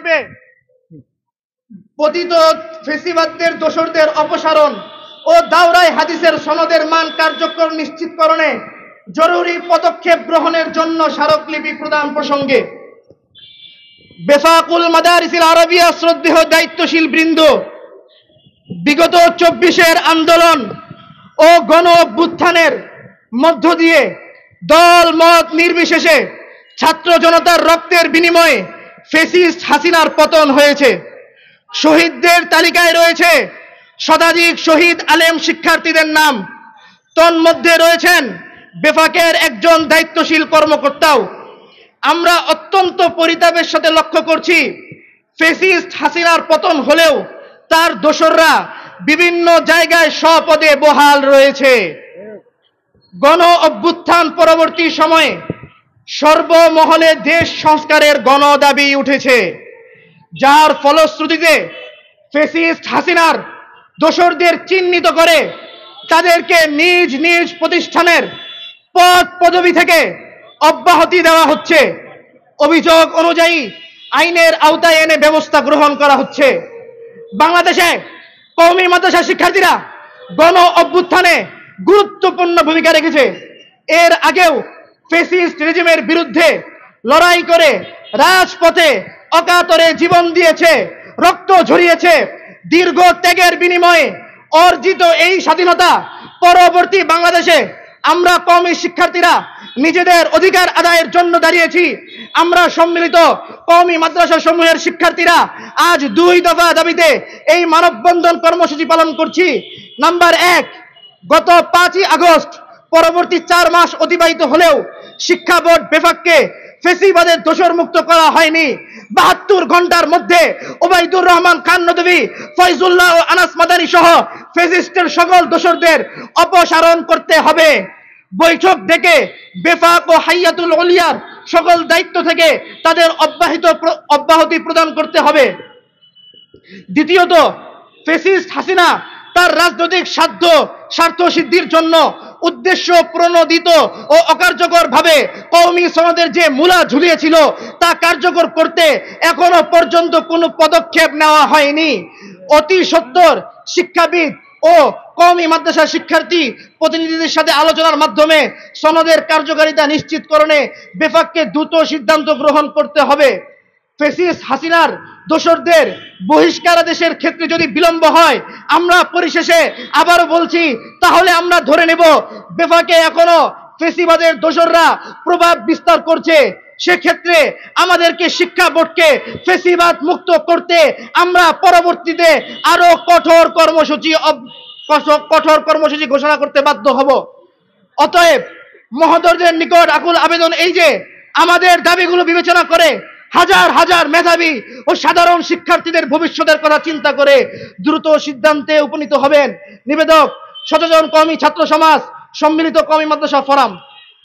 আসবে পতিত ফেসিবাদদের দোসরদের অপসারণ ও দাওরাই হাদিসের সনদের মান কার্যকর নিশ্চিতকরণে জরুরি পদক্ষেপ গ্রহণের জন্য স্মারকলিপি প্রদান প্রসঙ্গে বেফাকুল মাদারিসিল আরবিয়া শ্রদ্ধেয় দায়িত্বশীল বৃন্দ, বিগত 24-এর আন্দোলন ও গণ অভ্যুত্থানের মধ্য দিয়ে দল মত নির্বিশেষে ছাত্র জনতার রক্তের বিনিময়ে ফ্যাসিস্ট হাসিনার পতন হয়েছে। শহীদদের তালিকায় রয়েছে শতাধিক শহীদ আলেম শিক্ষার্থীদের নাম, তন্মধ্যে রয়েছেন বেফাকের একজন দায়িত্বশীল কর্মকর্তাও। আমরা অত্যন্ত পরিতাপের সাথে লক্ষ্য করছি, ফ্যাসিস্ট হাসিনার পতন হলেও তার দোসররা বিভিন্ন জায়গায় স্বপদে বহাল রয়েছে। গণ অভ্যুত্থান পরবর্তী সময়ে সর্বমহলে দেশ সংস্কারের গণদাবি উঠেছে, যার ফলশ্রুতিতে ফ্যাসিস্ট হাসিনার দোসরদের চিহ্নিত করে তাদেরকে নিজ নিজ প্রতিষ্ঠানের পদ পদবি থেকে অব্যাহতি দেওয়া হচ্ছে। অভিযোগ অনুযায়ী আইনের আওতায় এনে ব্যবস্থা গ্রহণ করা হচ্ছে। বাংলাদেশে কওমি মাদ্রাসা শিক্ষার্থীরা গণ অভ্যুত্থানে গুরুত্বপূর্ণ ভূমিকা রেখেছে। এর আগেও ফ্যাসিস্ট রেজিমের বিরুদ্ধে লড়াই করে রাজপথে অকাতরে জীবন দিয়েছে, রক্ত ঝরিয়েছে। দীর্ঘ ত্যাগের বিনিময়ে অর্জিত এই স্বাধীনতা পরবর্তী বাংলাদেশে আমরা কওমি শিক্ষার্থীরা নিজেদের অধিকার আদায়ের জন্য দাঁড়িয়েছি। আমরা সম্মিলিত কওমি মাদ্রাসা সমূহের শিক্ষার্থীরা আজ 2 দফা দাবিতে এই মানববন্ধন কর্মসূচি পালন করছি। নাম্বার 1, গত 5ই আগস্ট পরবর্তী 4 মাস অতিবাহিত হলেও শিক্ষা বোর্ড বেফাককে ফেসিবাদের দোষর মুক্ত করা হয়নি। 72 ঘন্টার মধ্যে ওবাইদুর রহমান খান নদভী, ফয়জুল্লাহ ও আনাস মাদানী সহ ফেসিস্টের সকল দোসরদের অপসারণ করতে হবে। বৈঠক ডেকে বেফাক ও হাইয়াতুল উলিয়ার সকল দায়িত্ব থেকে তাদের অব্যাহতি প্রদান করতে হবে। দ্বিতীয়ত, ফ্যাসিস্ট হাসিনা তার রাজনৈতিক স্বার্থ সিদ্ধির জন্য উদ্দেশ্য প্রণোদিত ও অকার্যকর ভাবে কওমি সনদের যে মূলা ঝুলিয়েছিল তা কার্যকর করতে এখনো পর্যন্ত কোনো পদক্ষেপ নেওয়া হয়নি। অতি সত্বর শিক্ষাবিদ ও কওমি মাদ্রাসা শিক্ষার্থী প্রতিনিধিদের সাথে আলোচনার মাধ্যমে সনদের কার্যকারিতা নিশ্চিতকরণে বেফাককে দ্রুত সিদ্ধান্ত গ্রহণ করতে হবে। ফ্যাসিস্ট হাসিনার দোসরদের বহিষ্কারাদেশের ক্ষেত্রে যদি বিলম্ব হয়, আমরা পরিশেষে আবারও বলছি, তাহলে আমরা ধরে নেব বেফাকে এখনো ফ্যাসিবাদের দোসররা প্রভাব বিস্তার করছে। সেক্ষেত্রে আমাদেরকে শিক্ষা বোর্ডকে ফ্যাসিবাদ মুক্ত করতে আমরা পরবর্তীতে আরো কঠোর কর্মসূচি ঘোষণা করতে বাধ্য হব। অতএব মহোদয়দের নিকট আকুল আবেদন এই যে, আমাদের দাবিগুলো বিবেচনা করে হাজার হাজার মেধাবী ও সাধারণ শিক্ষার্থীদের ভবিষ্যতের কথা চিন্তা করে দ্রুত সিদ্ধান্তে উপনীত হবেন। নিবেদক, শতজন কওমি ছাত্র সমাজ, সম্মিলিত কওমি মাদ্রাসা ফোরাম।